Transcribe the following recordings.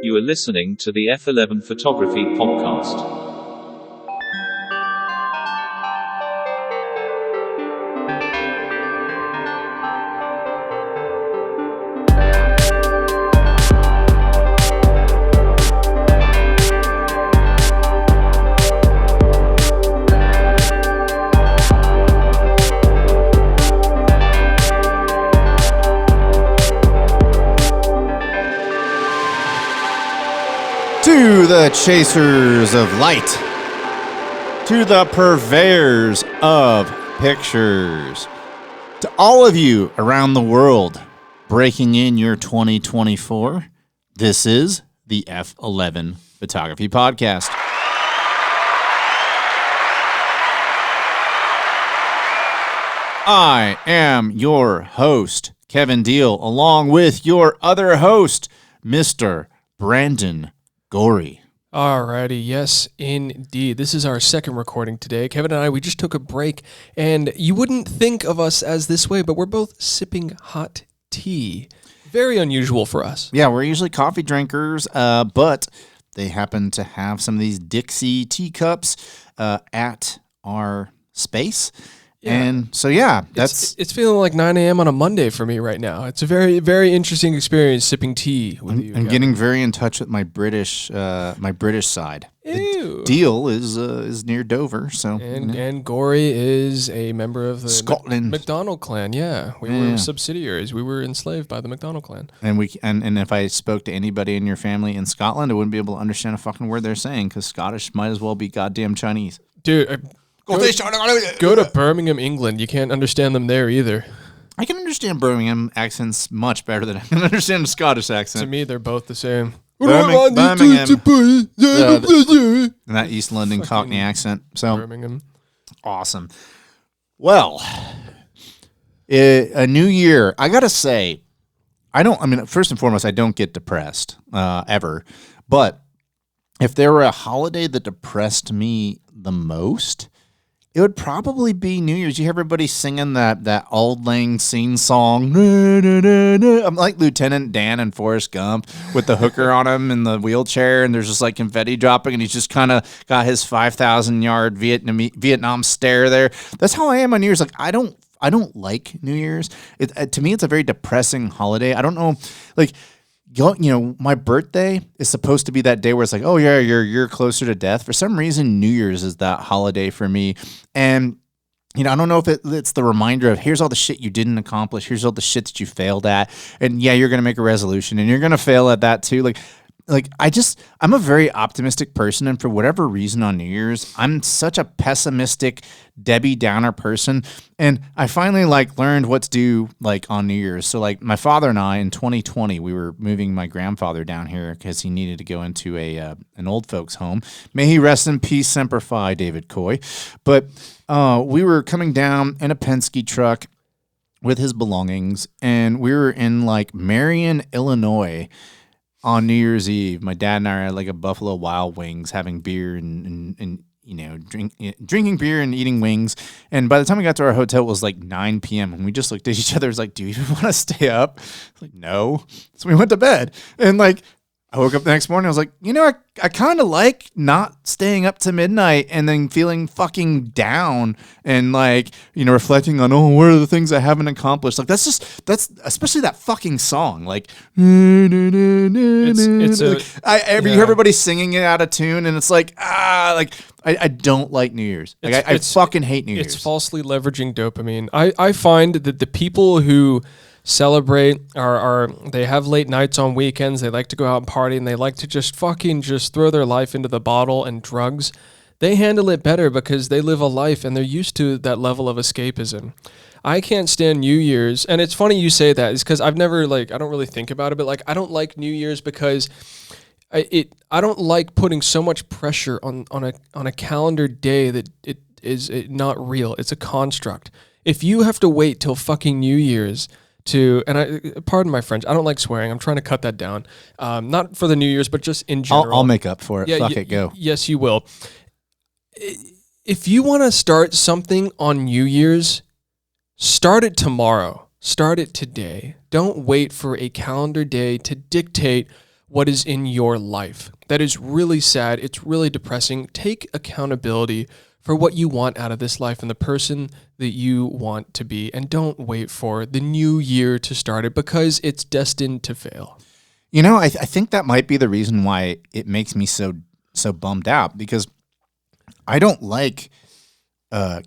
You are listening to the F11 Photography Podcast. To the chasers of light, to the purveyors of pictures, to all of you around the world breaking in your 2024, this is the F11 Photography Podcast. I am your host, Kevin Deal, along with your other host, Mr. Brandon Gorrie. Alrighty, yes, indeed. This is our second recording today. Kevin and I, we just took a break, and you wouldn't think of us as this way, but we're both sipping hot tea. Very unusual for us. Yeah, we're usually coffee drinkers, but they happen to have some of these Dixie teacups at our space. Yeah. And so, yeah, it's feeling like 9 a.m. on a Monday for me right now. It's a very, very interesting experience sipping tea with you. I'm getting very in touch with my British side. Ew. Deal is near Dover, so and Gorrie is a member of the Scotland MacDonald clan. Yeah, we were subsidiaries. We were enslaved by the MacDonald clan. And if I spoke to anybody in your family in Scotland, I wouldn't be able to understand a fucking word they're saying because Scottish might as well be goddamn Chinese, dude. Go to Birmingham, England. You can't understand them there either. I can understand Birmingham accents much better than I can understand the Scottish accent. To me, they're both the same. Birmingham. And that East London Cockney accent. So Birmingham. Awesome. Well, a new year. I gotta say, first and foremost, I don't get depressed ever. But if there were a holiday that depressed me the most, it would probably be New Year's. You hear everybody singing that Auld Lang Syne song. I'm like Lieutenant Dan in Forrest Gump with the hooker on him in the wheelchair, and there's just like confetti dropping, and he's just kind of got his 5,000-yard Vietnam stare there. That's how I am on New Year's. Like I don't like New Year's. To me, it's a very depressing holiday. I don't know, like. My birthday is supposed to be that day where it's like, oh yeah, you're closer to death. For some reason, New Year's is that holiday for me. And, I don't know if it's the reminder of here's all the shit you didn't accomplish. Here's all the shit that you failed at. And yeah, you're going to make a resolution and you're going to fail at that too. I'm a very optimistic person. And for whatever reason on New Year's, I'm such a pessimistic Debbie Downer person. And I finally learned what to do on New Year's. So my father and I in 2020, we were moving my grandfather down here because he needed to go into an old folks home. May he rest in peace, Semper Fi, David Coy. But we were coming down in a Penske truck with his belongings, and we were in Marion, Illinois, on New Year's Eve. My dad and I are at a Buffalo Wild Wings having beer and drinking beer and eating wings. And by the time we got to our hotel, it was 9 p.m. And we just looked at each other. It was like, do you even want to stay up? No. So we went to bed. And I woke up the next morning. I was like, I kind of like not staying up to midnight and then feeling fucking down and reflecting on, what are the things I haven't accomplished? That's especially that fucking song. You hear everybody singing it out of tune and it's I don't like New Year's. I fucking hate New Year's. It's falsely leveraging dopamine. I find that the people who celebrate they have late nights on weekends, they like to go out and party, and they like to just throw their life into the bottle and drugs. They handle it better because they live a life and they're used to that level of escapism. I can't stand New Year's, and it's funny you say that. It's because I've never I don't really think about it, but I don't like New Year's because I don't like putting so much pressure on a calendar day that it is not real. It's a construct. If you have to wait till fucking New Year's pardon my French, I don't like swearing. I'm trying to cut that down. Not for the New Year's, but just in general. I'll make up for it. Fuck it, go. Yes, you will. If you want to start something on New Year's, start it tomorrow. Start it today. Don't wait for a calendar day to dictate what is in your life. That is really sad. It's really depressing. Take accountability for what you want out of this life and the person that you want to be. And don't wait for the new year to start it, because it's destined to fail. You know, I think that might be the reason why it makes me so bummed out, because I don't like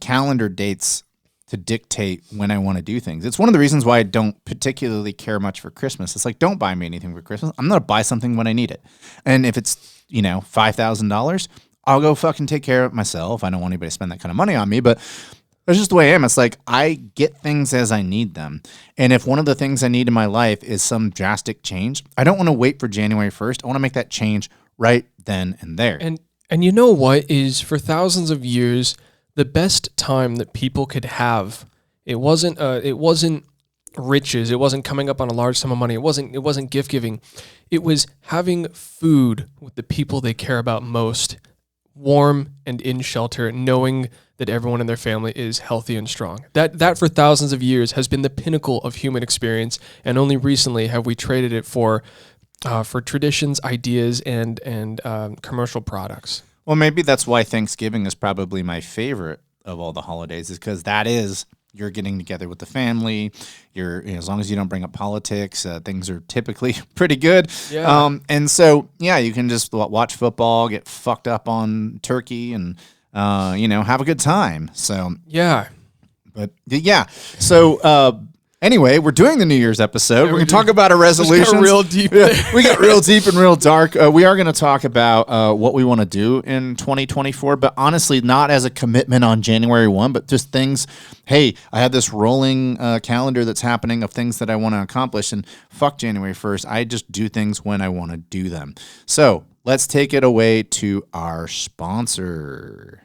calendar dates to dictate when I want to do things. It's one of the reasons why I don't particularly care much for Christmas. It's like, don't buy me anything for Christmas. I'm going to buy something when I need it. And if it's, $5,000, I'll go fucking take care of it myself. I don't want anybody to spend that kind of money on me, but that's just the way I am. It's like, I get things as I need them. And if one of the things I need in my life is some drastic change, I don't want to wait for January 1st. I want to make that change right then and there. And you know what is, for thousands of years, the best time that people could have, it wasn't riches, it wasn't coming up on a large sum of money, it wasn't gift giving, it was having food with the people they care about most, warm and in shelter, knowing that everyone in their family is healthy and strong. That for thousands of years has been the pinnacle of human experience, and only recently have we traded it for traditions, ideas, and commercial products. Well, maybe that's why Thanksgiving is probably my favorite of all the holidays, is because that is, you're getting together with the family. As long as you don't bring up politics, things are typically pretty good. Yeah. And so, you can just watch football, get fucked up on turkey, and have a good time. So yeah. But yeah. So anyway, we're doing the New Year's episode. We're going to talk about our resolutions. Got real deep. We got real deep and real dark. We are going to talk about what we want to do in 2024, but honestly, not as a commitment on January 1, but just things. Hey, I have this rolling calendar that's happening of things that I want to accomplish, and fuck January 1st. I just do things when I want to do them. So let's take it away to our sponsor.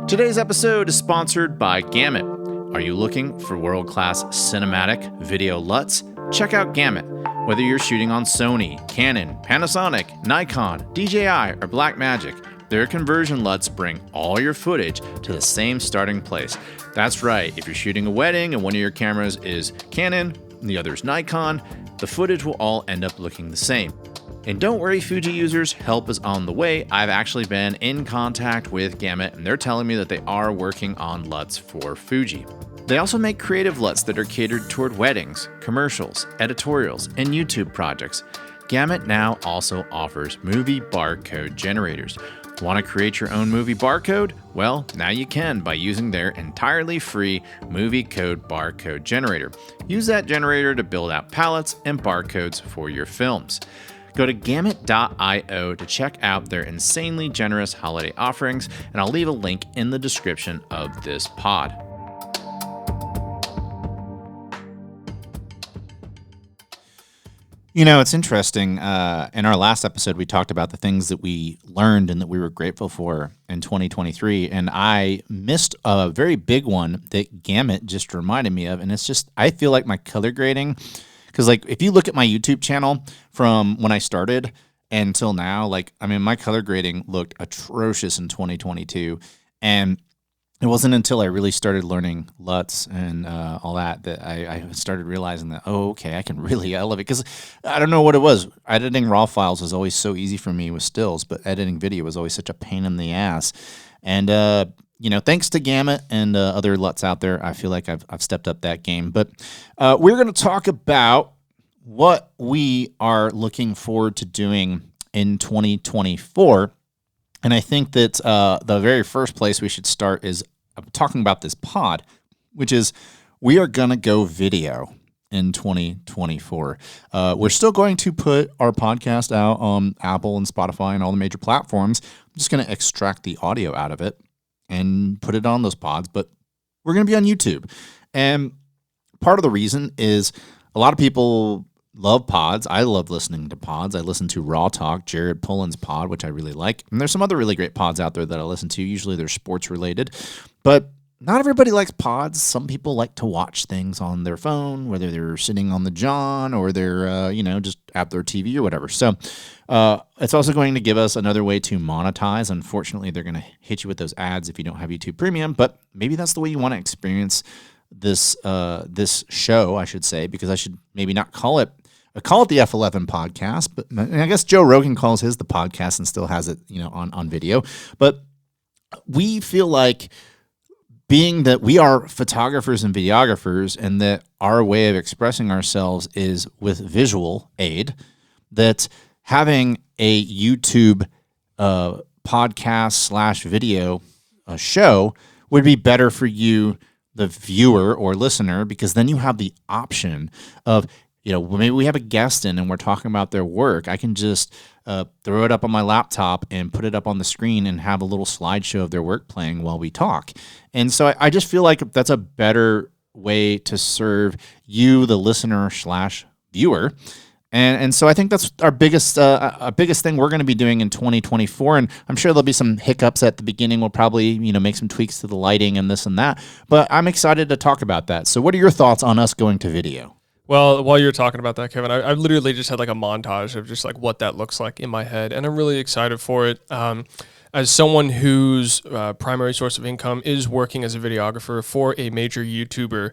Today's episode is sponsored by Gamut. Are you looking for world-class cinematic video LUTs? Check out Gamut. Whether you're shooting on Sony, Canon, Panasonic, Nikon, DJI, or Blackmagic, their conversion LUTs bring all your footage to the same starting place. That's right, if you're shooting a wedding and one of your cameras is Canon, and the other's Nikon, the footage will all end up looking the same. And don't worry, Fuji users, help is on the way. I've actually been in contact with Gamut, and they're telling me that they are working on LUTs for Fuji. They also make creative LUTs that are catered toward weddings, commercials, editorials, and YouTube projects. Gamut now also offers movie barcode generators. Want to create your own movie barcode? Well, now you can by using their entirely free movie code barcode generator. Use that generator to build out palettes and barcodes for your films. Go to gamut.io to check out their insanely generous holiday offerings, and I'll leave a link in the description of this pod. It's interesting. In our last episode, we talked about the things that we learned and that we were grateful for in 2023, and I missed a very big one that Gamut just reminded me of, and it's just, I feel like my color grading. Because, if you look at my YouTube channel from when I started until now, my color grading looked atrocious in 2022. And it wasn't until I really started learning LUTs and all that I started realizing that, okay, I can really elevate. Because I don't know what it was. Editing RAW files was always so easy for me with stills, but editing video was always such a pain in the ass. And, thanks to Gamut and other LUTs out there, I feel like I've stepped up that game. But we're going to talk about what we are looking forward to doing in 2024. And I think that the very first place we should start is talking about this pod, which is we are going to go video in 2024. We're still going to put our podcast out on Apple and Spotify and all the major platforms. I'm just going to extract the audio out of it and put it on those pods, but we're going to be on YouTube. And part of the reason is a lot of people love pods. I love listening to pods. I listen to Raw Talk, Jared Pullen's pod, which I really like. And there's some other really great pods out there that I listen to. Usually they're sports related, but not everybody likes pods. Some people like to watch things on their phone, whether they're sitting on the john or they're, just at their TV or whatever. So it's also going to give us another way to monetize. Unfortunately, they're going to hit you with those ads if you don't have YouTube Premium, but maybe that's the way you want to experience this show, I should say, because I should maybe not call it call it the F11 podcast, but I guess Joe Rogan calls his the podcast and still has it, on video. But we feel like, being that we are photographers and videographers, and that our way of expressing ourselves is with visual aid, that having a YouTube podcast / video show would be better for you, the viewer or listener, because then you have the option of, maybe we have a guest in and we're talking about their work. I can just throw it up on my laptop and put it up on the screen and have a little slideshow of their work playing while we talk. And so I just feel like that's a better way to serve you, the listener / viewer. And so I think that's our biggest thing we're going to be doing in 2024. And I'm sure there'll be some hiccups at the beginning. We'll probably, make some tweaks to the lighting and this and that. But I'm excited to talk about that. So what are your thoughts on us going to video? Well, while you're talking about that, Kevin, I literally just had like a montage of just like what that looks like in my head, and I'm really excited for it. As someone whose primary source of income is working as a videographer for a major YouTuber,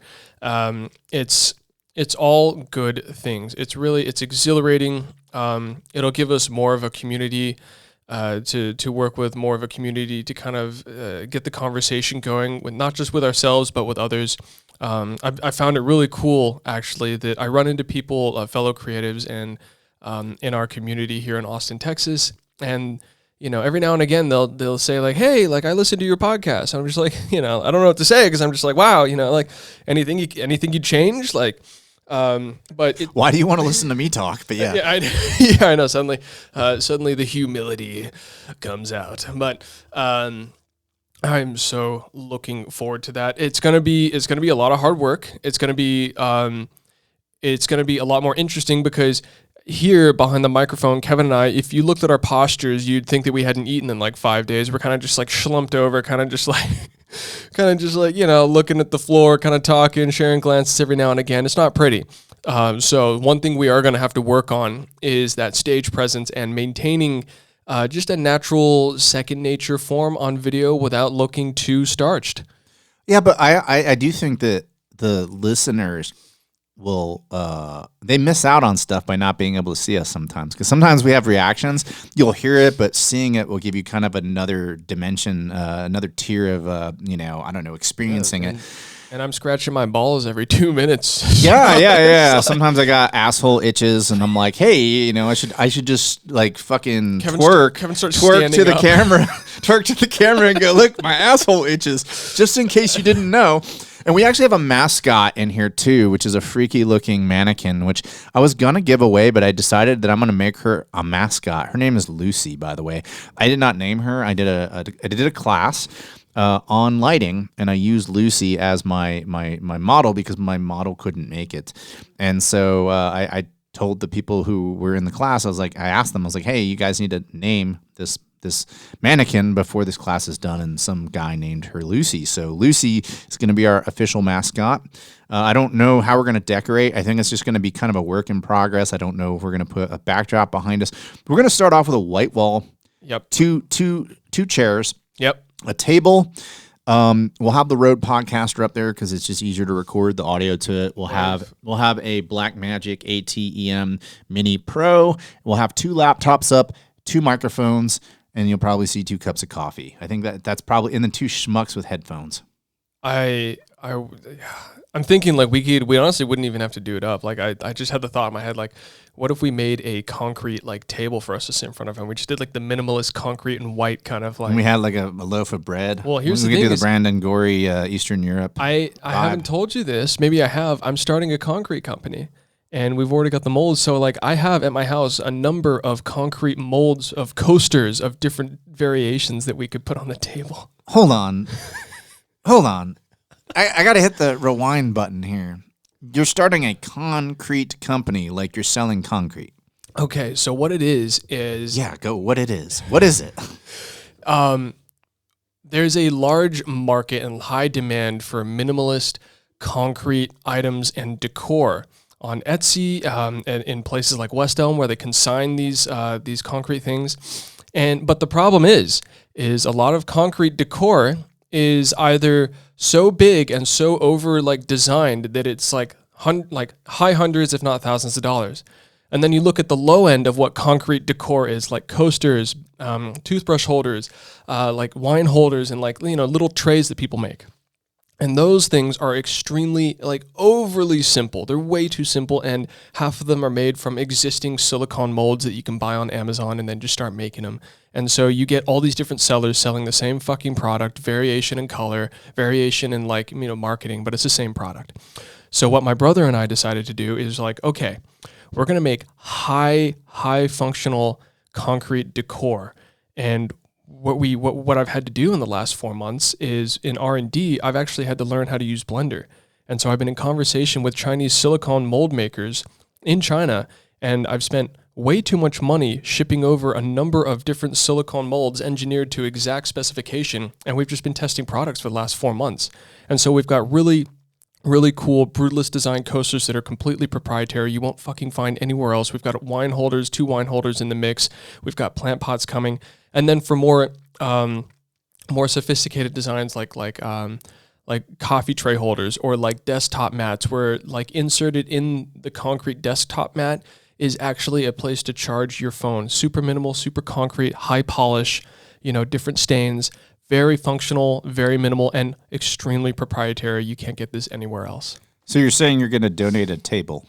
it's all good things. It's exhilarating. It'll give us more of a community to work with, more of a community to kind of get the conversation going with, not just with ourselves but with others. I found it really cool, actually, that I run into people, fellow creatives, and in our community here in Austin, Texas, and every now and again they'll say like, "Hey, like I listened to your podcast," and I'm just like, I don't know what to say, because I'm just like, wow, like anything you change, like. But why do you want to listen to me talk? But yeah, I know. Suddenly the humility comes out, but. I'm so looking forward to that. It's gonna be a lot of hard work. It's gonna be a lot more interesting, because here behind the microphone, Kevin and I, if you looked at our postures, you'd think that we hadn't eaten in like 5 days. We're kind of just like slumped over, kind of just like looking at the floor, kind of talking, sharing glances every now and again. It's not pretty. So one thing we are gonna have to work on is that stage presence and maintaining just a natural second nature form on video without looking too starched. Yeah, but I do think that the listeners will they miss out on stuff by not being able to see us sometimes, because sometimes we have reactions. You'll hear it, but seeing it will give you kind of another dimension, another tier of experiencing it. And I'm scratching my balls every 2 minutes. Yeah. Sometimes I got asshole itches, and I'm like, hey, I should just like fucking twerk to the camera, twerk to the camera, and go, look, my asshole itches, just in case you didn't know. And we actually have a mascot in here too, which is a freaky looking mannequin, which I was gonna give away, but I decided that I'm gonna make her a mascot. Her name is Lucy, by the way. I did not name her. I did a class on lighting, and I used Lucy as my model because my model couldn't make it. And so I told the people who were in the class, I asked them, hey, you guys need to name this mannequin before this class is done, and some guy named her Lucy. So Lucy is going to be our official mascot. I don't know how we're going to decorate. I think it's just going to be kind of a work in progress. I don't know if we're going to put a backdrop behind us. We're going to start off with a white wall. Yep. Two chairs. Yep. A table. We'll have the Rode Podcaster up there because it's just easier to record the audio to it. We'll have a Blackmagic ATEM Mini Pro. We'll have 2 laptops up, 2 microphones, and you'll probably see 2 cups of coffee. I think that's probably, and then 2 schmucks with headphones. I'm thinking like we honestly wouldn't even have to do it up. Like I just had the thought in my head, like, what if we made a concrete like table for us to sit in front of, and we just did like the minimalist concrete and white kind of like. And we had like a loaf of bread. Well, here's the thing: we could do the is, Brandon Gorrie Eastern Europe. I haven't told you this. Maybe I have. I'm starting a concrete company, and we've already got the molds. So like I have at my house a number of concrete molds of coasters of different variations that we could put on the table. Hold on. I got to hit the rewind button here. You're starting a concrete company, like you're selling concrete. Okay, so what it is yeah, go. What it is? What is it? There's a large market and high demand for minimalist concrete items and decor on Etsy, and in places like West Elm, where they consign these concrete things. But the problem is a lot of concrete decor is either so big and so over like designed that it's like high hundreds, if not thousands of dollars. And then you look at the low end of what concrete decor is, like coasters, toothbrush holders, like wine holders, and like, little trays that people make. And those things are extremely, like, overly simple. They're way too simple, and half of them are made from existing silicone molds that you can buy on Amazon and then just start making them. And so you get all these different sellers selling the same fucking product, variation in color, variation in, like, marketing, but it's the same product. So what my brother and I decided to do is like, okay, we're going to make high functional concrete decor. And what I've had to do in the last 4 months is in R&D, I've actually had to learn how to use Blender. And so I've been in conversation with Chinese silicone mold makers in China, and I've spent way too much money shipping over a number of different silicone molds engineered to exact specification. And we've just been testing products for the last 4 months. And so we've got really cool Brutalist design coasters that are completely proprietary. You won't fucking find anywhere else. We've got 2 wine holders in the mix. We've got plant pots coming. And then for more sophisticated designs like coffee tray holders or like desktop mats, where like inserted in the concrete desktop mat is actually a place to charge your phone. Super minimal, super concrete, high polish, different stains. Very functional, very minimal, and extremely proprietary. You can't get this anywhere else. So you're saying you're going to donate a table?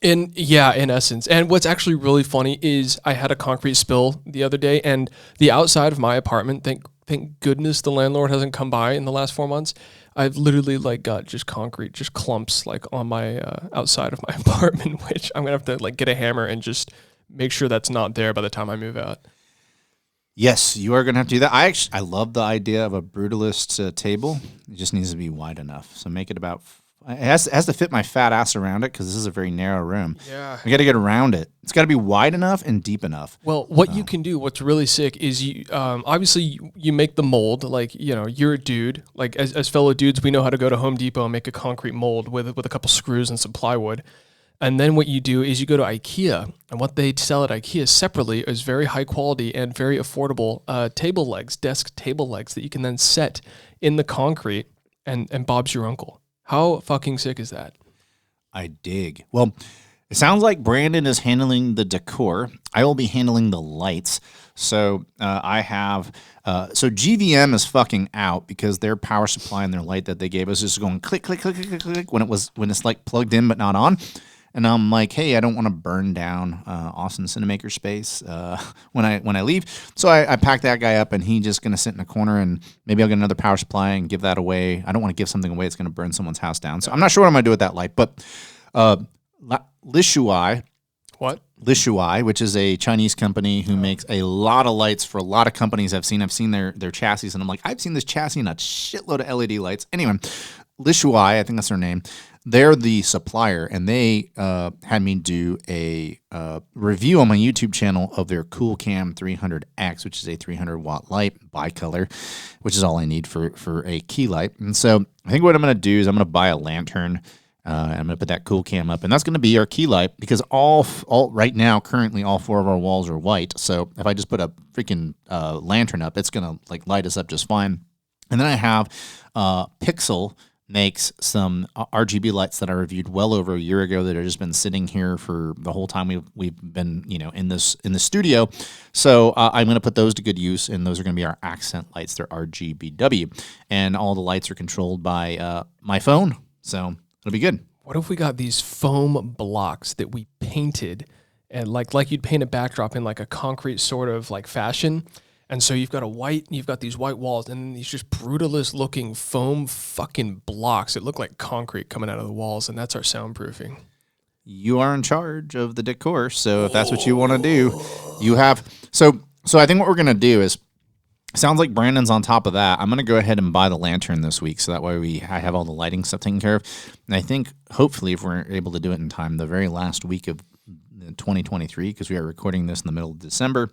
In essence. And what's actually really funny is I had a concrete spill the other day, and the outside of my apartment, thank goodness the landlord hasn't come by in the last 4 months. I've literally like got just concrete, just clumps like on my outside of my apartment, which I'm going to have to like get a hammer and just make sure that's not there by the time I move out. Yes, you are going to have to do that. I love the idea of a Brutalist table. It just needs to be wide enough. So make it about... It has to fit my fat ass around it because this is a very narrow room. Yeah. I got to get around it. It's got to be wide enough and deep enough. Well, what you can do, what's really sick is you obviously you make the mold. Like, you're a dude. Like, as fellow dudes, we know how to go to Home Depot and make a concrete mold with a couple screws and some plywood. And then what you do is you go to IKEA, and what they sell at IKEA separately is very high quality and very affordable table legs, desk table legs that you can then set in the concrete, and Bob's your uncle. How fucking sick is that? I dig. Well, it sounds like Brandon is handling the decor. I will be handling the lights. So I have... so GVM is fucking out because their power supply and their light that they gave us is going click, click, click, click, click, when it's like plugged in but not on. And I'm like, hey, I don't want to burn down Austin Cinemaker space when I leave. So I packed that guy up, and he's just going to sit in a corner, and maybe I'll get another power supply and give that away. I don't want to give something away that's going to burn someone's house down. So I'm not sure what I'm going to do with that light. But Lishuai, what? Lishuai, which is a Chinese company who makes a lot of lights for a lot of companies I've seen. I've seen their chassis, and I'm like, I've seen this chassis and a shitload of LED lights. Anyway, Lishuai, I think that's their name. They're the supplier, and they had me do a review on my YouTube channel of their CoolCam 300X, which is a 300-watt light, bicolor, which is all I need for a key light. And so I think what I'm going to do is I'm going to buy a lantern. I'm going to put that CoolCam up, and that's going to be our key light because all right now, currently, all 4 of our walls are white. So if I just put a freaking lantern up, it's going to like light us up just fine. And then I have Pixel makes some RGB lights that I reviewed well over a year ago that have just been sitting here for the whole time we've been in the studio. So I'm going to put those to good use, and those are going to be our accent lights. They're RGBW, and all the lights are controlled by my phone. So it'll be good. What if we got these foam blocks that we painted, and like you'd paint a backdrop in like a concrete sort of like fashion? And so you've got these white walls, and then these just brutalist looking foam fucking blocks that look like concrete coming out of the walls, and that's our soundproofing. You are in charge of the decor, so if that's what you want to do, you have. So I think what we're gonna do is, sounds like Brandon's on top of that. I'm gonna go ahead and buy the lantern this week, so that way I have all the lighting stuff taken care of. And I think hopefully, if we're able to do it in time, the very last week of 2023, because we are recording this in the middle of December.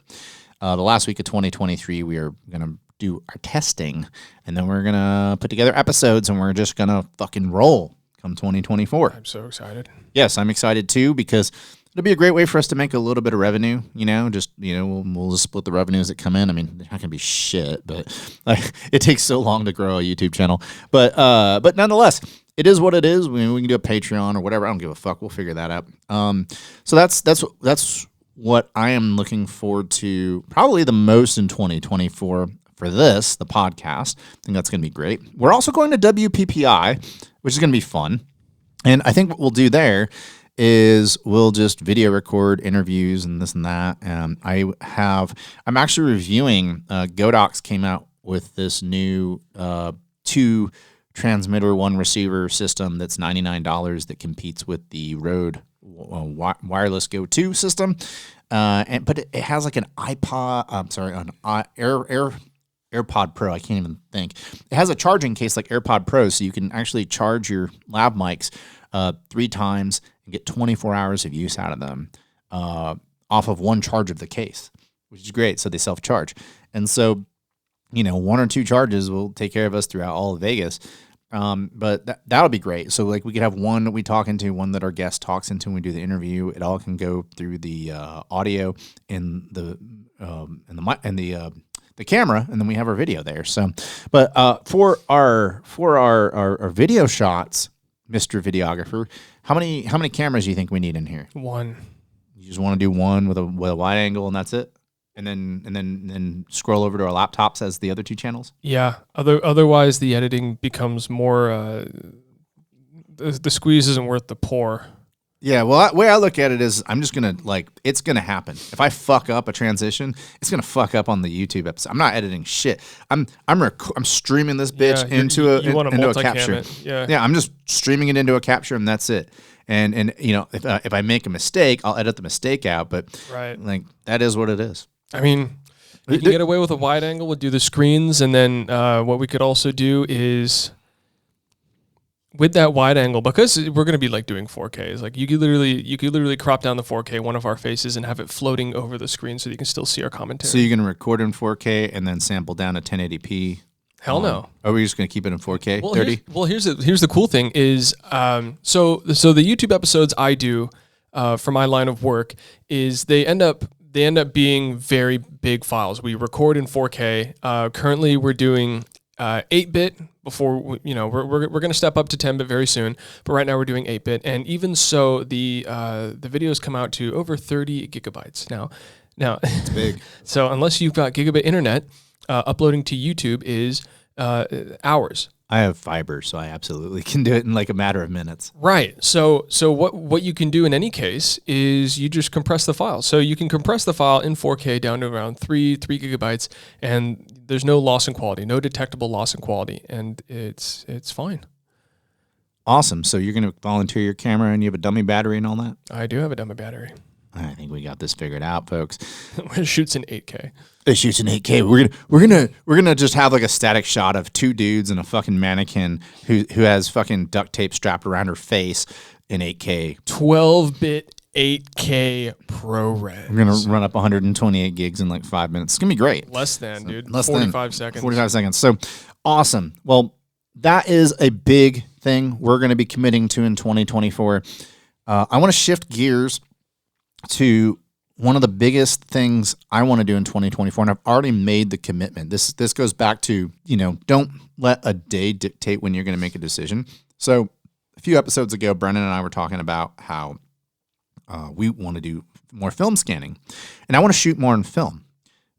The last week of 2023, we are going to do our testing, and then we're going to put together episodes, and we're just going to fucking roll come 2024. I'm so excited. Yes, I'm excited too, because it'll be a great way for us to make a little bit of revenue, we'll just split the revenues that come in. I mean, they're not going to be shit, but it takes so long to grow a YouTube channel. But nonetheless, it is what it is. We can do a Patreon or whatever. I don't give a fuck. We'll figure that out. So that's what I am looking forward to probably the most in 2024 for this, the podcast. I think that's going to be great. We're also going to WPPI, which is going to be fun. And I think what we'll do there is we'll just video record interviews and this and that. I'm actually reviewing, Godox came out with this new 2 transmitter, 1 receiver system that's $99 that competes with the Rode wireless Go 2 system. But it has like an AirPod Pro. I can't even think. It has a charging case like AirPod Pro, so you can actually charge your lav mics 3 times and get 24 hours of use out of them off of one charge of the case, which is great. So they self-charge. And so, 1 or 2 charges will take care of us throughout all of Vegas. But that'll be great. So like we could have one that we talk into, one that our guest talks into when we do the interview. It all can go through the audio in the camera, and then we have our video there. So, but for our video shots, Mr. Videographer, how many cameras do you think we need in here? 1. You just want to do one with a wide angle, and that's it. And then scroll over to our laptops as the other 2 channels. Yeah. Otherwise, the editing becomes more. The squeeze isn't worth the pour. Yeah. Well, the way I look at it is, I'm just gonna it's gonna happen. If I fuck up a transition, it's gonna fuck up on the YouTube episode. I'm not editing shit. I'm streaming this bitch into a capture. Yeah. I'm just streaming it into a capture, and that's it. And if I make a mistake, I'll edit the mistake out. But that is what it is. I mean, you can get away with a wide angle. We'll do the screens, and then what we could also do is with that wide angle, because we're going to be doing 4Ks. Like you could literally crop down the 4K one of our faces and have it floating over the screen so you can still see our commentary. So you're going to record in 4K and then sample down to 1080p. Hell no. Are we just going to keep it in 4K? 30? Here's the cool thing is so the YouTube episodes I do for my line of work is they end up being very big files. We record in 4K. Currently, we're doing 8-bit. Before we're going to step up to 10-bit very soon, but right now we're doing 8-bit. And even so, the videos come out to over 30 gigabytes now. It's big. So unless you've got gigabit internet, uploading to YouTube is hours. I have fiber, so I absolutely can do it in a matter of minutes. Right. So what you can do in any case is you just compress the file. So you can compress the file in 4K down to around 3 gigabytes, and there's no loss in quality, no detectable loss in quality, and it's fine. Awesome. So you're going to volunteer your camera, and you have a dummy battery and all that? I do have a dummy battery. I think we got this figured out, folks. It shoots in 8K. It shoots in 8K. We're gonna just have a static shot of 2 dudes and a fucking mannequin who has fucking duct tape strapped around her face in 8K. 12-bit 8K ProRes. We're gonna run up 128 gigs in 5 minutes. It's gonna be great. Less than 45 seconds. 45 seconds. So awesome. Well, that is a big thing we're gonna be committing to in 2024. I want to shift gears to one of the biggest things I want to do in 2024, and I've already made the commitment. This goes back to, don't let a day dictate when you're going to make a decision. So a few episodes ago, Brandon and I were talking about how we want to do more film scanning, and I want to shoot more in film.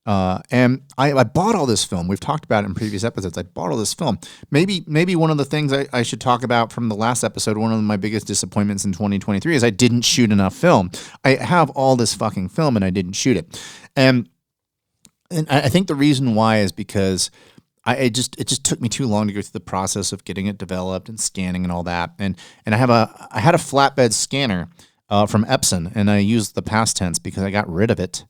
And I bought all this film. We've talked about it in previous episodes. I bought all this film. Maybe one of the things I should talk about from the last episode, one of my biggest disappointments in 2023 is I didn't shoot enough film. I have all this fucking film and I didn't shoot it. And I think the reason why is because it just took me too long to go through the process of getting it developed and scanning and all that. And I had a flatbed scanner from Epson, and I used the past tense because I got rid of it.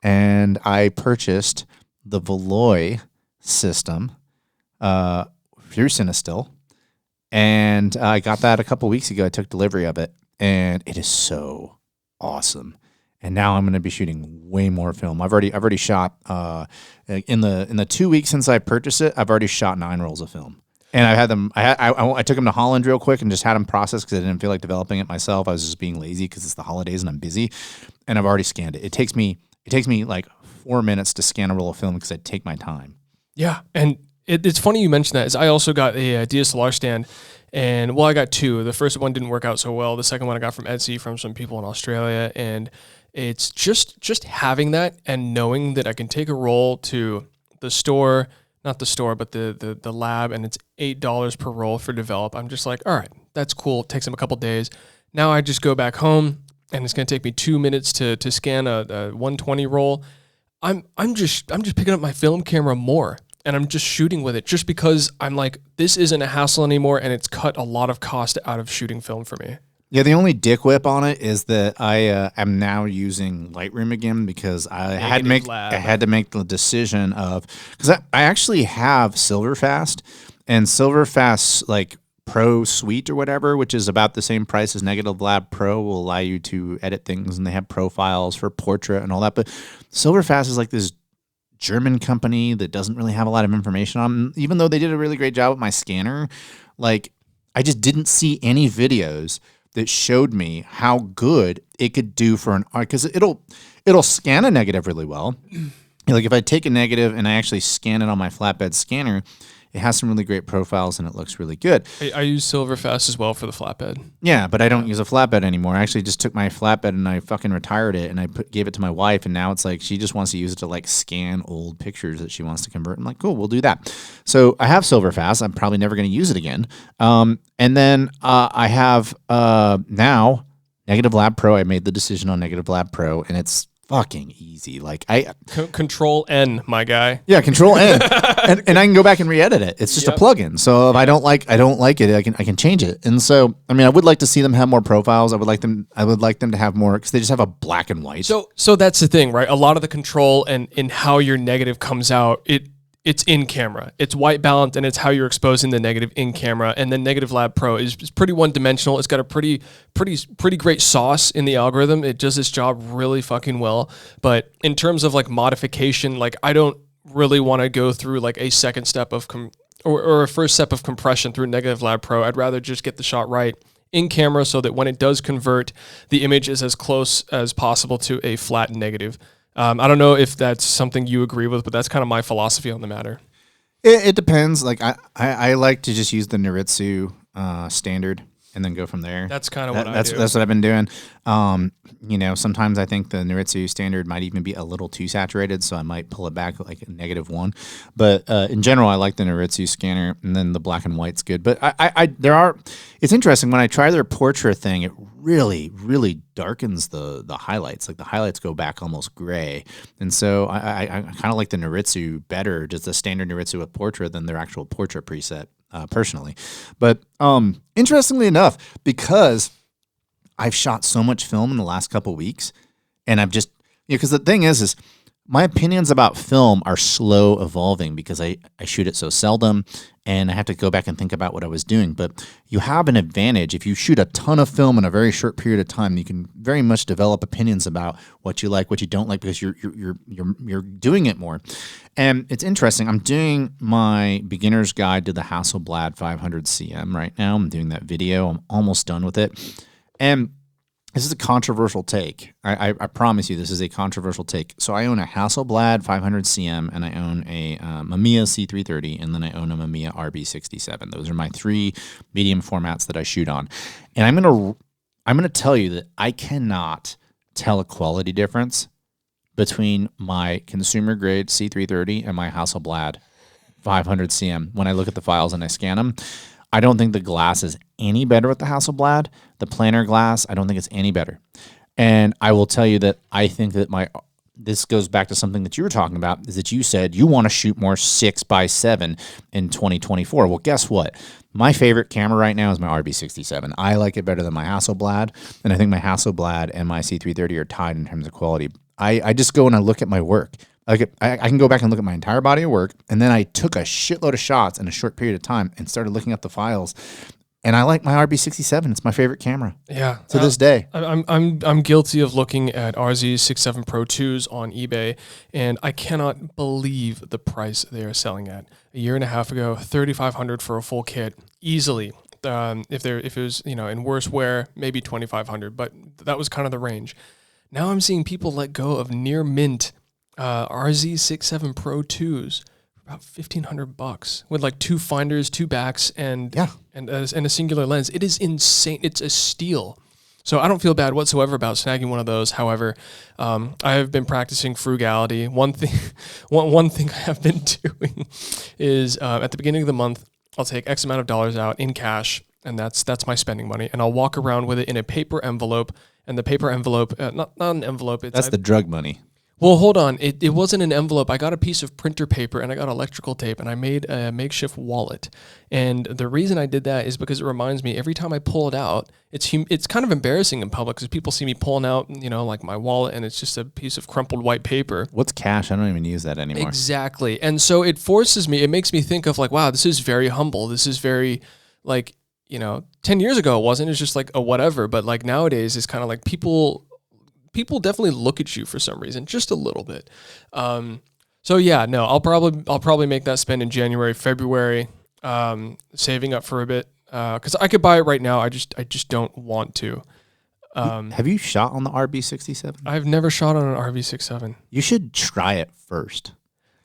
And I purchased the Veloy system through Cinestill, and I got that a couple weeks ago. I took delivery of it, and it is so awesome. And now I'm going to be shooting way more film. I've already shot in the 2 weeks since I purchased it. I've already shot 9 rolls of film. And I had them. I took them to Holland real quick and just had them processed because I didn't feel like developing it myself. I was just being lazy because it's the holidays and I'm busy. And I've already scanned it. It takes me 4 minutes to scan a roll of film because I take my time. Yeah, and it's funny you mentioned that. Is I also got a DSLR stand, And well, I got two. The first one didn't work out so well. The second one I got from Etsy from some people in Australia. And it's just having that and knowing that I can take a roll to the store, not the store, but the lab, and it's $8 per roll for develop. I'm just like, all right, that's cool. It takes them a couple days. Now I just go back home and it's going to take me 2 minutes to scan a 120 roll. I'm just picking up my film camera more and I'm just shooting with it just because I'm like, this isn't a hassle anymore and it's cut a lot of cost out of shooting film for me. Yeah, the only dick whip on it is that I am now using Lightroom again because I had to make the decision of, because I actually have Silverfast, and Silverfast like Pro Suite or whatever, which is about the same price as Negative Lab Pro, will allow you to edit things, and they have profiles for portrait and all that. But Silverfast is like this German company that doesn't really have a lot of information on, even though they did a really great job with my scanner. Like, I just didn't see any videos that showed me how good it could do for an art, because it'll scan a negative really well. Like if I take a negative and I actually scan it on my flatbed scanner, it has some really great profiles and it looks really good. I use Silverfast as well for the flatbed. Yeah, but I don't use a flatbed anymore. I actually just took my flatbed and I fucking retired it, and I gave it to my wife, and now it's like she just wants to use it to like scan old pictures that she wants to convert. I'm like, cool, we'll do that. So I have Silverfast. I'm probably never going to use it again. And then I have now Negative Lab Pro. I made the decision on Negative Lab Pro, and it's fucking easy. Like Control N, my guy. Yeah, Control N, and I can go back and re-edit it. It's just a plugin. So if I don't like it, I can change it. And so I mean, I would like to see them have more profiles. I would like them to have more, because they just have a black and white. So that's the thing, right? A lot of the control and in how your negative comes out, it's in camera. It's white balanced, and it's how you're exposing the negative in camera. And then Negative Lab Pro is pretty one dimensional. It's got a pretty great sauce in the algorithm. It does its job really fucking well. But in terms of like modification, like I don't really want to go through like a second step of or a first step of compression through Negative Lab Pro. I'd rather just get the shot right in camera so that when it does convert, the image is as close as possible to a flat negative. I don't know if that's something you agree with, but that's kind of my philosophy on the matter. It depends. Like I like to just use the Noritsu standard and then go from there. That's kind of what I do. That's what I've been doing. Sometimes I think the Noritsu standard might even be a little too saturated, so I might pull it back like a -1. But in general, I like the Noritsu scanner, and then the black and white's good. But it's interesting when I try their portrait thing, it really, really darkens the highlights. Like the highlights go back almost gray, and so I kind of like the Noritsu better, just the standard Noritsu with portrait, than their actual portrait preset. Personally. But interestingly enough, because I've shot so much film in the last couple weeks, and I've just, because the thing is my opinions about film are slow evolving because I shoot it so seldom, and I have to go back and think about what I was doing. But you have an advantage if you shoot a ton of film in a very short period of time. You can very much develop opinions about what you like, what you don't like, because you're doing it more. And it's interesting. I'm doing my beginner's guide to the Hasselblad 500 CM right now. I'm doing that video. I'm almost done with it, and this is a controversial take. I promise you, this is a controversial take. So I own a Hasselblad 500 CM, and I own a Mamiya C330, and then I own a Mamiya RB67. Those are my three medium formats that I shoot on. And I'm gonna tell you that I cannot tell a quality difference between my consumer grade C330 and my Hasselblad 500 CM when I look at the files and I scan them. I don't think the glass is any better with the Hasselblad. The planar glass, I don't think it's any better. And I will tell you that I think that this goes back to something that you were talking about, is that you said you want to shoot more 6x7 in 2024. Well, guess what? My favorite camera right now is my RB67. I like it better than my Hasselblad, and I think my Hasselblad and my C330 are tied in terms of quality. I just go and I look at my work. I can go back and look at my entire body of work, and then I took a shitload of shots in a short period of time and started looking at the files. And I like my RB67. It's my favorite camera. Yeah, to this day. I'm guilty of looking at RZ67 Pro 2s on eBay, and I cannot believe the price they are selling at. A year and a half ago, $3,500 for a full kit, easily. If it was in worse wear, maybe $2,500, but that was kind of the range. Now I'm seeing people let go of near mint RZ67 Pro 2s for about $1,500 with like 2 finders, 2 backs, and and a singular lens. It is insane. It's a steal. So I don't feel bad whatsoever about snagging one of those. However, I have been practicing frugality. One thing I have been doing is at the beginning of the month, I'll take X amount of dollars out in cash, and that's my spending money, and I'll walk around with it in a paper envelope. And the paper envelope, not an envelope. That's the drug money. Well, hold on. It wasn't an envelope. I got a piece of printer paper and I got electrical tape and I made a makeshift wallet. And the reason I did that is because it reminds me every time I pull it out, it's kind of embarrassing in public because people see me pulling out, like my wallet, and it's just a piece of crumpled white paper. What's cash? I don't even use that anymore. Exactly. And so it makes me think of like, wow, this is very humble. This is very like, 10 years ago it wasn't. It's just like a whatever. But like nowadays it's kind of like people definitely look at you for some reason, just a little bit. So yeah, no, I'll probably make that spend in January, February, saving up for a bit, because I could buy it right now. I just don't want to. Have you shot on the RB67? I've never shot on an RB67. You should try it first,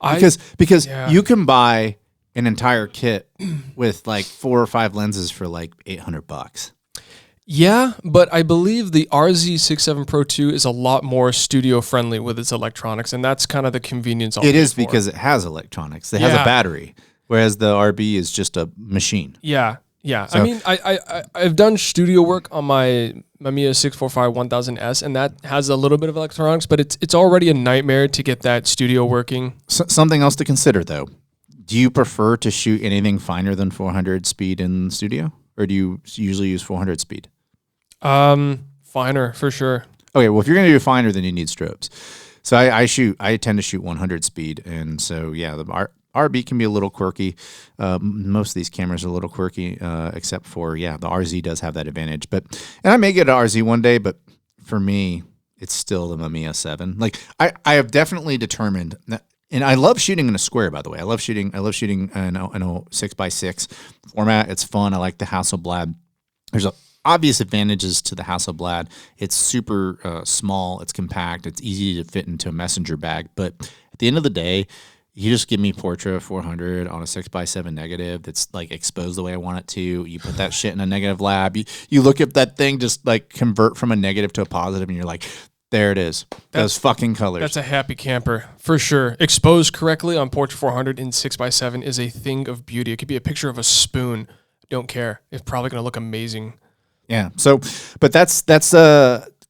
because you can buy an entire kit with like 4 or 5 lenses for like $800. Yeah, but I believe the RZ67 Pro 2 is a lot more studio friendly with its electronics, and that's kind of the convenience. It is because it has electronics. It has a battery, whereas the RB is just a machine. Yeah. So, I mean, I've done studio work on my Mamiya 645-1000S, and that has a little bit of electronics, but it's already a nightmare to get that studio working. Something else to consider, though. Do you prefer to shoot anything finer than 400 speed in the studio, or do you usually use 400 speed? Finer for sure. Okay, well, if you're gonna do finer, then you need strobes. So I tend to shoot 100 speed, and so yeah, the RB can be a little quirky. Most of these cameras are a little quirky, except for the RZ does have that advantage. And I may get an RZ one day, but for me, it's still the Mamiya 7. Like I have definitely determined that. And I love shooting in a square, by the way. I love shooting in a 6x6 format. It's fun. I like the Hasselblad. There's obvious advantages to the Hasselblad. It's super small. It's compact. It's easy to fit into a messenger bag. But at the end of the day, you just give me Portra 400 on a 6x7 negative that's like exposed the way I want it to. You put that shit in a negative lab. You look at that thing just like convert from a negative to a positive, and you're like, there it is. Those fucking colors. That's a happy camper, for sure. Exposed correctly on Portra 400 in 6x7 is a thing of beauty. It could be a picture of a spoon. Don't care. It's probably going to look amazing. Yeah. So, but that's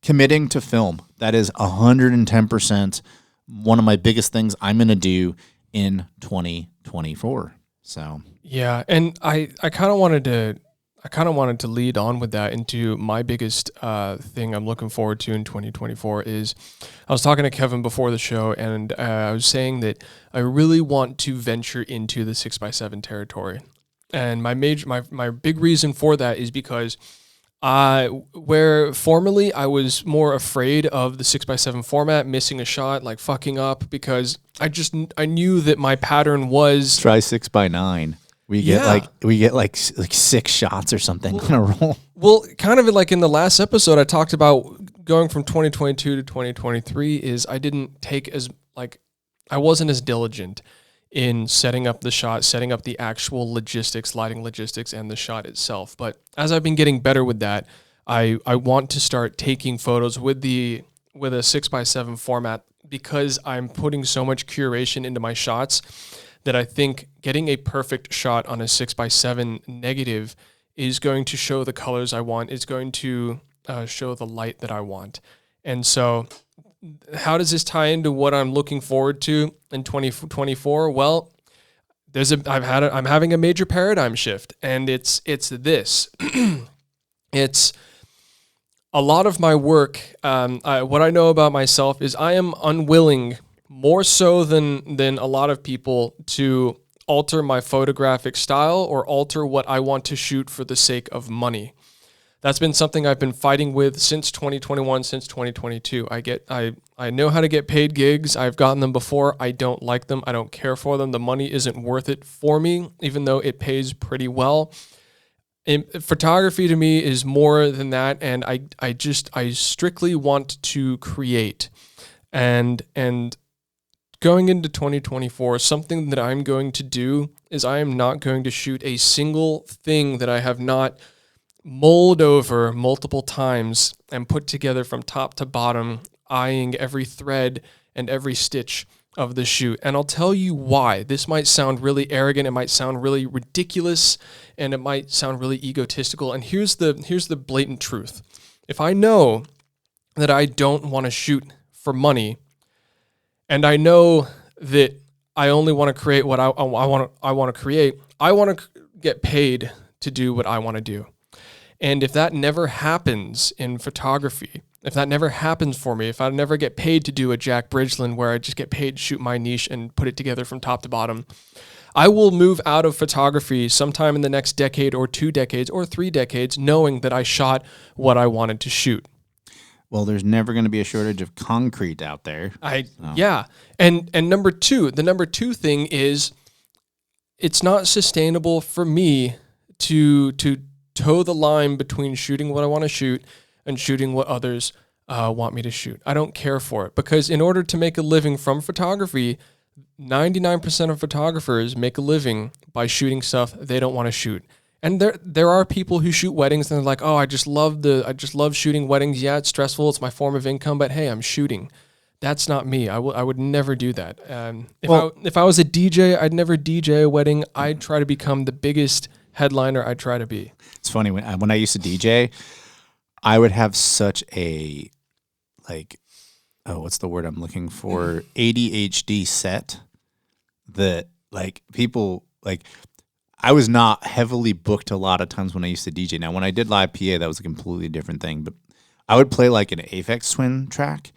committing to film. That is 110% one of my biggest things I'm going to do in 2024. So. Yeah, and I kind of wanted to lead on with that into my biggest thing I'm looking forward to in 2024 is I was talking to Kevin before the show, and I was saying that I really want to venture into the 6x7 territory. And my big reason for that is because where formerly I was more afraid of the 6x7 format, missing a shot, like fucking up, because I knew that my pattern was try 6x9. We get like 6 shots or something on a roll. Well, kind of like in the last episode, I talked about going from 2022 to 2023 is I wasn't as diligent in setting up the shot, setting up the actual logistics, lighting logistics, and the shot itself. But as I've been getting better with that, I want to start taking photos with a 6x7 format because I'm putting so much curation into my shots that I think getting a perfect shot on a 6x7 negative is going to show the colors I want. It's going to show the light that I want. And so how does this tie into what I'm looking forward to in 2024? Well, I'm having a major paradigm shift, and it's this. It's a lot of my work. What I know about myself is I am unwilling, more so than a lot of people, to alter my photographic style or alter what I want to shoot for the sake of money. That's been something I've been fighting with since 2021, since 2022. I know how to get paid gigs. I've gotten them before. I don't like them. I don't care for them. The money isn't worth it for me, even though it pays pretty well. Photography to me is more than that, and I strictly want to create. And going into 2024, something that I'm going to do is I am not going to shoot a single thing that I have not mulled over multiple times and put together from top to bottom, eyeing every thread and every stitch of the shoot. And I'll tell you why. This might sound really arrogant, it might sound really ridiculous, and it might sound really egotistical. And here's the blatant truth. If I know that I don't want to shoot for money, and I know that I only want to create what I want to create, I want to get paid to do what I want to do. And if that never happens in photography, if that never happens for me, if I never get paid to do a Jack Bridgeland where I just get paid to shoot my niche and put it together from top to bottom, I will move out of photography sometime in the next decade or 2 decades or 3 decades, knowing that I shot what I wanted to shoot. Well, there's never going to be a shortage of concrete out there. Yeah. And the number two thing is it's not sustainable for me to toe the line between shooting what I want to shoot and shooting what others want me to shoot. I don't care for it, because in order to make a living from photography, 99% of photographers make a living by shooting stuff they don't want to shoot. And there are people who shoot weddings and they're like, oh, I just love shooting weddings. Yeah, it's stressful. It's my form of income, but hey, I'm shooting. That's not me. I would never do that. If I was a DJ, I'd never DJ a wedding. I'd try to become the biggest headliner I'd try to be. It's funny, when I used to DJ, I would have such a, what's the word I'm looking for? ADHD set that, people, I was not heavily booked a lot of times when I used to DJ. Now, when I did live PA, that was a completely different thing. But I would play an Aphex Twin track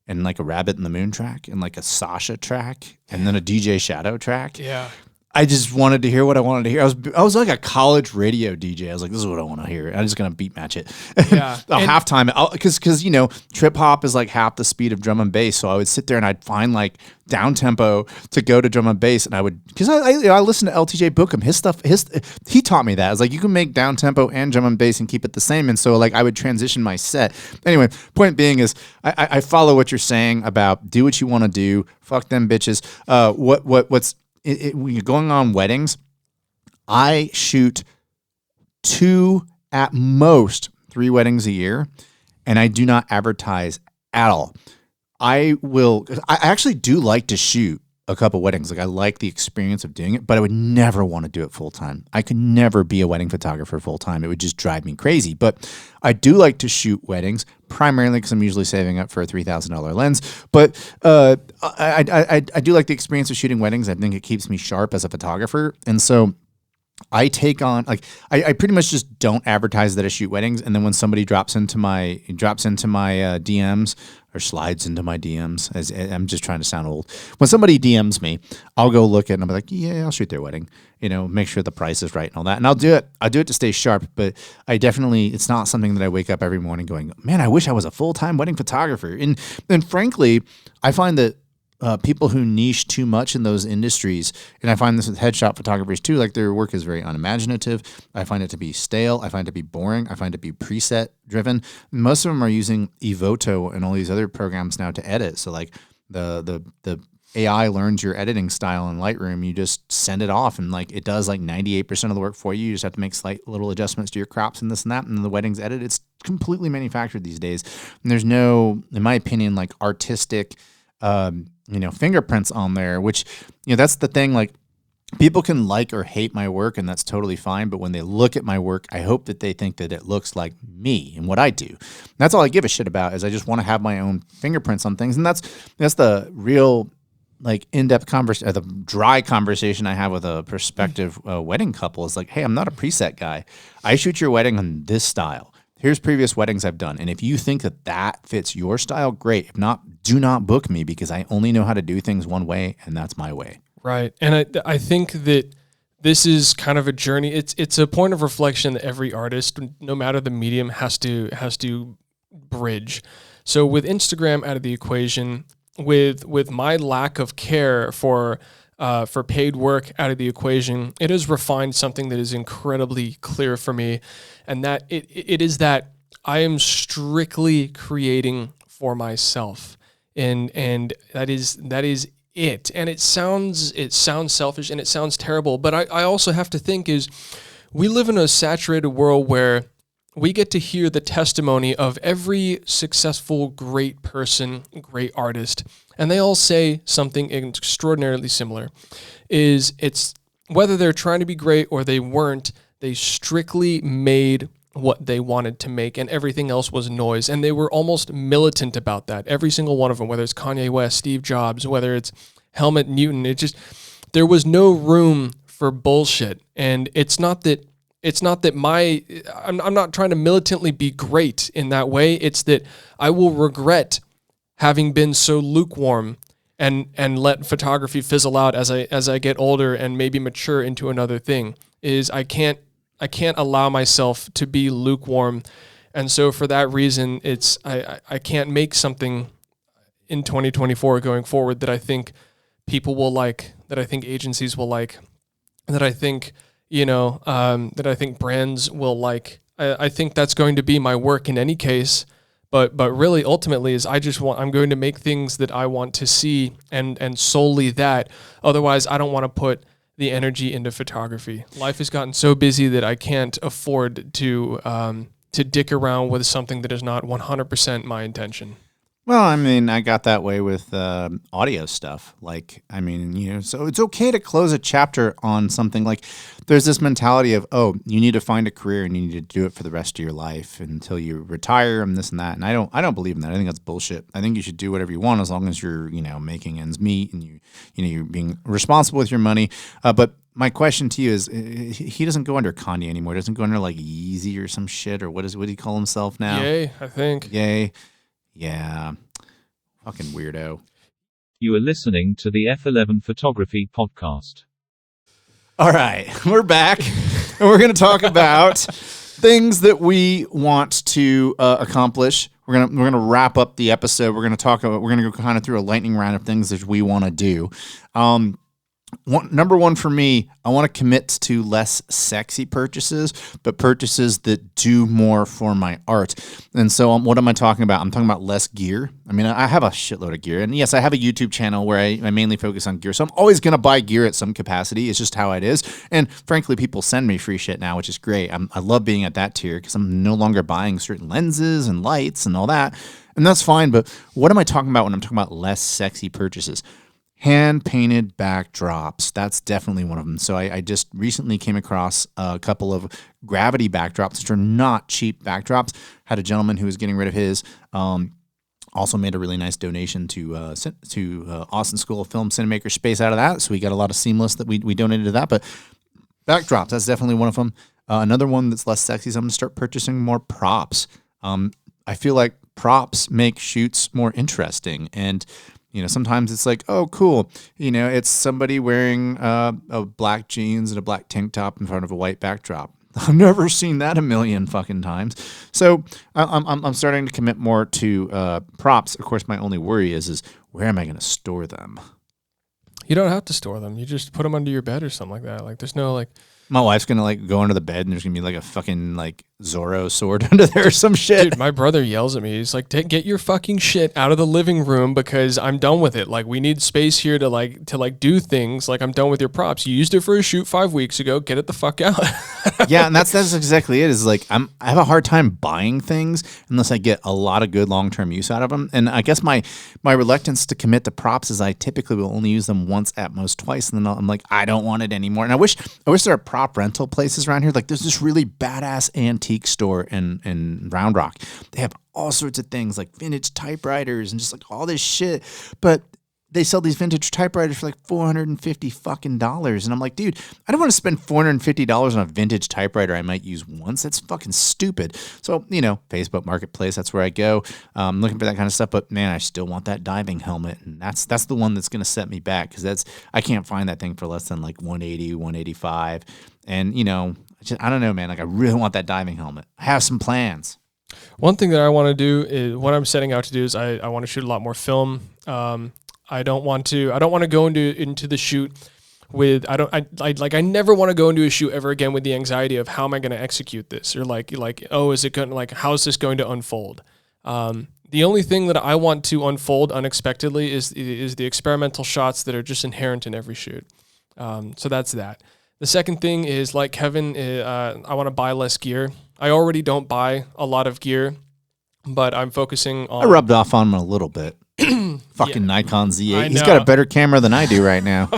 and a Rabbit in the Moon track and a Sasha track and then a DJ Shadow track. Yeah. I just wanted to hear what I wanted to hear. I was like a college radio DJ. I was like, this is what I want to hear. I'm just going to beat match it. Yeah. Halftime, because trip hop is half the speed of drum and bass. So I would sit there and I'd find down tempo to go to drum and bass. And I would, because I listened to LTJ Bookham. His stuff, he taught me that. I was like, you can make down tempo and drum and bass and keep it the same. And so I would transition my set. Anyway, point being is I follow what you're saying about do what you want to do. Fuck them bitches. When you're going on weddings, I shoot 2 at most 3 weddings a year, and I do not advertise at all. I actually do like to shoot a couple weddings. I like the experience of doing it, but I would never want to do it full time. I could never be a wedding photographer full time. It would just drive me crazy. But I do like to shoot weddings, primarily because I'm usually saving up for a $3,000 lens. But I do like the experience of shooting weddings. I think it keeps me sharp as a photographer. And so I take on I pretty much just don't advertise that I shoot weddings, and then when somebody drops into my DMs or slides into my DMs, as I'm just trying to sound old. When somebody DMs me, I'll go look at it and I'll be like, yeah, I'll shoot their wedding. Make sure the price is right and all that, and I'll do it. I'll do it to stay sharp, but it's not something that I wake up every morning going, man, I wish I was a full-time wedding photographer. And frankly, I find that people who niche too much in those industries, and I find this with headshot photographers too, their work is very unimaginative. I find it to be stale. I find it to be boring. I find it to be preset driven. Most of them are using Evoto and all these other programs now to edit. So the AI learns your editing style in Lightroom. You just send it off and it does 98% of the work for you. You just have to make slight little adjustments to your crops and this and that, and then the wedding's edited. It's completely manufactured these days. And there's no, in my opinion, artistic fingerprints on there, which, that's the thing. People can like or hate my work, and that's totally fine. But when they look at my work, I hope that they think that it looks like me and what I do. And that's all I give a shit about, is I just want to have my own fingerprints on things. And that's the real in-depth conversation, the dry conversation I have with a prospective wedding couple is hey, I'm not a preset guy. I shoot your wedding on this style. Here's previous weddings I've done. And if you think that fits your style, great. If not, do not book me, because I only know how to do things one way, and that's my way. Right. And I think that this is kind of a journey. It's a point of reflection that every artist, no matter the medium, has to bridge. So with Instagram out of the equation, with my lack of care for paid work out of the equation, it has refined something that is incredibly clear for me, and that it is that I am strictly creating for myself, and that is it. And it sounds selfish and it sounds terrible. But I also have to think is we live in a saturated world where we get to hear the testimony of every successful, great person, great artist, and they all say something extraordinarily similar. It's whether they're trying to be great or they weren't, they strictly made what they wanted to make, and everything else was noise. And they were almost militant about that. Every single one of them, whether it's Kanye West, Steve Jobs, whether it's Helmut Newton, there was no room for bullshit. And it's not that I'm not trying to militantly be great in that way. It's that I will regret having been so lukewarm and let photography fizzle out as I get older and maybe mature into another thing. Is I can't allow myself to be lukewarm. And so for that reason, I can't make something in 2024 going forward that I think people will like, that I think agencies will like, that I think that I think brands will like. I think that's going to be my work in any case, but really ultimately is I'm going to make things that I want to see and solely that. Otherwise, I don't want to put the energy into photography. Life has gotten so busy that I can't afford to dick around with something that is not 100% my intention. Well, I mean, I got that way with audio stuff. Like, I mean, so it's okay to close a chapter on something. Like, there's this mentality of, oh, you need to find a career and you need to do it for the rest of your life until you retire and this and that. And I don't believe in that. I think that's bullshit. I think you should do whatever you want as long as you're, making ends meet and you're being responsible with your money. But my question to you is, he doesn't go under Kanye anymore. He doesn't go under like Yeezy or some shit, or what do he call himself now? Yay, I think. Yay. Yeah. Fucking weirdo. You are listening to the F11 Photography Podcast. All right, we're back, and we're going to talk about things that we want to accomplish. We're gonna wrap up the episode. We're gonna go kind of through a lightning round of things that we want to do. Number one for me, I want to commit to less sexy purchases, but purchases that do more for my art. And so what am I talking about? I'm talking about less gear. I mean, I have a shitload of gear. And yes, I have a YouTube channel where I mainly focus on gear. So I'm always going to buy gear at some capacity. It's just how it is. And frankly, people send me free shit now, which is great. I love being at that tier because I'm no longer buying certain lenses and lights and all that. And that's fine. But what am I talking about when I'm talking about less sexy purchases? Hand-painted backdrops. That's definitely one of them. So I just recently came across a couple of gravity backdrops, which are not cheap backdrops. Had a gentleman who was getting rid of his. Also made a really nice donation to Austin School of Film Cinemaker Space out of that. So we got a lot of Seamless that we donated to that. But backdrops, that's definitely one of them. Another one that's less sexy is I'm going to start purchasing more props. I feel like props make shoots more interesting. And sometimes it's like, oh, cool. It's somebody wearing a black jeans and a black tank top in front of a white backdrop. I've never seen that a million fucking times. So I'm starting to commit more to props. Of course, my only worry is where am I going to store them? You don't have to store them. You just put them under your bed or something like that. Like, there's no like. My wife's going to go under the bed and there's going to be like a fucking Zorro sword under there or some shit. Dude, my brother yells at me. He's like, get your fucking shit out of the living room because I'm done with it. Like, we need space here to do things. Like, I'm done with your props. You used it for a shoot 5 weeks ago. Get it the fuck out. Yeah, and that's exactly it. Is like I have a hard time buying things unless I get a lot of good long-term use out of them. And I guess my reluctance to commit to props is I typically will only use them once, at most twice, and then I'm like, I don't want it anymore. And I wish there are prop rental places around here. Like, there's this really badass antique store in Round Rock. They have all sorts of things like vintage typewriters and just like all this shit. But they sell these vintage typewriters for like $450 fucking dollars. And I'm like, dude, I don't want to spend $450 on a vintage typewriter I might use once. That's fucking stupid. So, Facebook Marketplace, that's where I go. Looking for that kind of stuff. But man, I still want that diving helmet. And that's the one that's going to set me back because I can't find that thing for less than like $180, $185. And, I don't know, man. Like, I really want that diving helmet. I have some plans. One thing that I want to do is what I'm setting out to do is I want to shoot a lot more film. I don't want to go into the shoot with, I never want to go into a shoot ever again with the anxiety of how am I going to execute this? Or like, oh, is it going to, how's this going to unfold? The only thing that I want to unfold unexpectedly is the experimental shots that are just inherent in every shoot. So that's that. The second thing is, like Kevin, I want to buy less gear. I already don't buy a lot of gear, but I'm focusing on... I rubbed off on him a little bit. Fucking Nikon Z8. He's got a better camera than I do right now.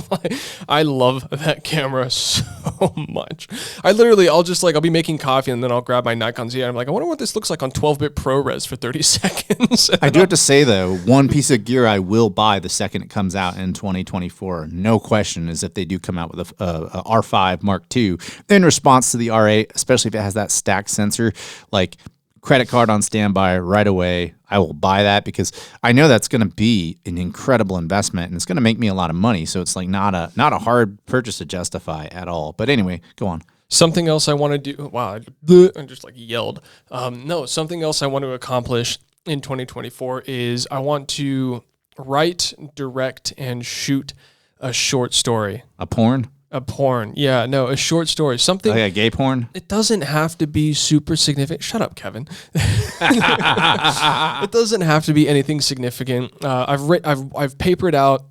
I love that camera so much. I'll be making coffee and then I'll grab my Nikon Z8. I'm like, I wonder what this looks like on 12-bit ProRes for 30 seconds. I do have to say, though, one piece of gear I will buy the second it comes out in 2024, no question, is if they do come out with a R5 Mark II in response to the R8, especially if it has that stack sensor, like credit card on standby right away. I will buy that because I know that's going to be an incredible investment and it's going to make me a lot of money. So it's like not a hard purchase to justify at all. But anyway, go on. Something else I want to do. Wow, I just like yelled. No, something else I want to accomplish in 2024 is I want to write, direct, and shoot a short story. A porn? A porn. Yeah, no, a short story. Something. Like a gay porn? It doesn't have to be super significant. Shut up, Kevin. It doesn't have to be anything significant. I've papered out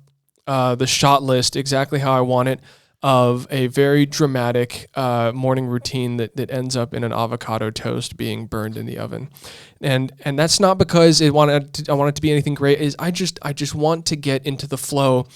the shot list exactly how I want it, of a very dramatic morning routine that ends up in an avocado toast being burned in the oven. And that's not because I want it to be anything great. I just want to get into the flow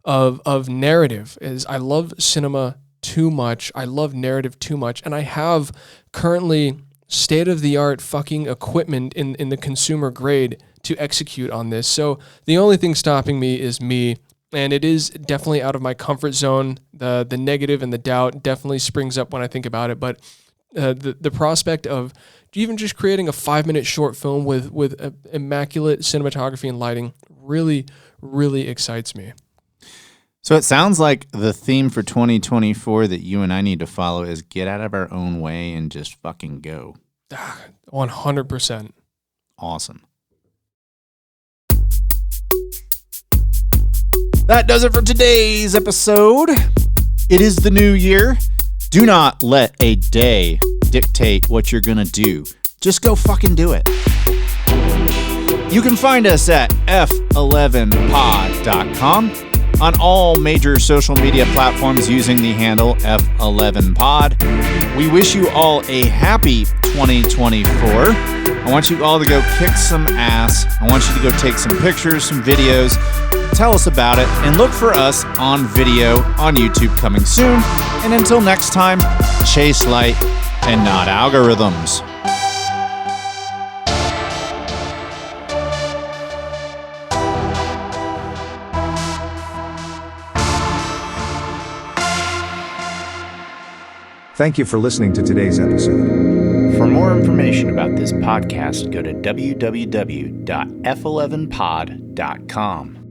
of narrative. Is I love cinema too much. I love narrative too much. And I have currently state-of-the-art fucking equipment in the consumer grade to execute on this. So the only thing stopping me is me. And it is definitely out of my comfort zone. The negative and the doubt definitely springs up when I think about it. But the prospect of even just creating a 5-minute short film with immaculate cinematography and lighting really, really excites me. So it sounds like the theme for 2024 that you and I need to follow is get out of our own way and just fucking go. 100%. Awesome. That does it for today's episode. It is the new year. Do not let a day dictate what you're going to do. Just go fucking do it. You can find us at f11pod.com. on all major social media platforms using the handle F11pod. We wish you all a happy 2024. I want you all to go kick some ass. I want you to go take some pictures, some videos, tell us about it, and look for us on video on YouTube coming soon. And until next time, chase light and not algorithms. Thank you for listening to today's episode. For more information about this podcast, go to www.f11pod.com.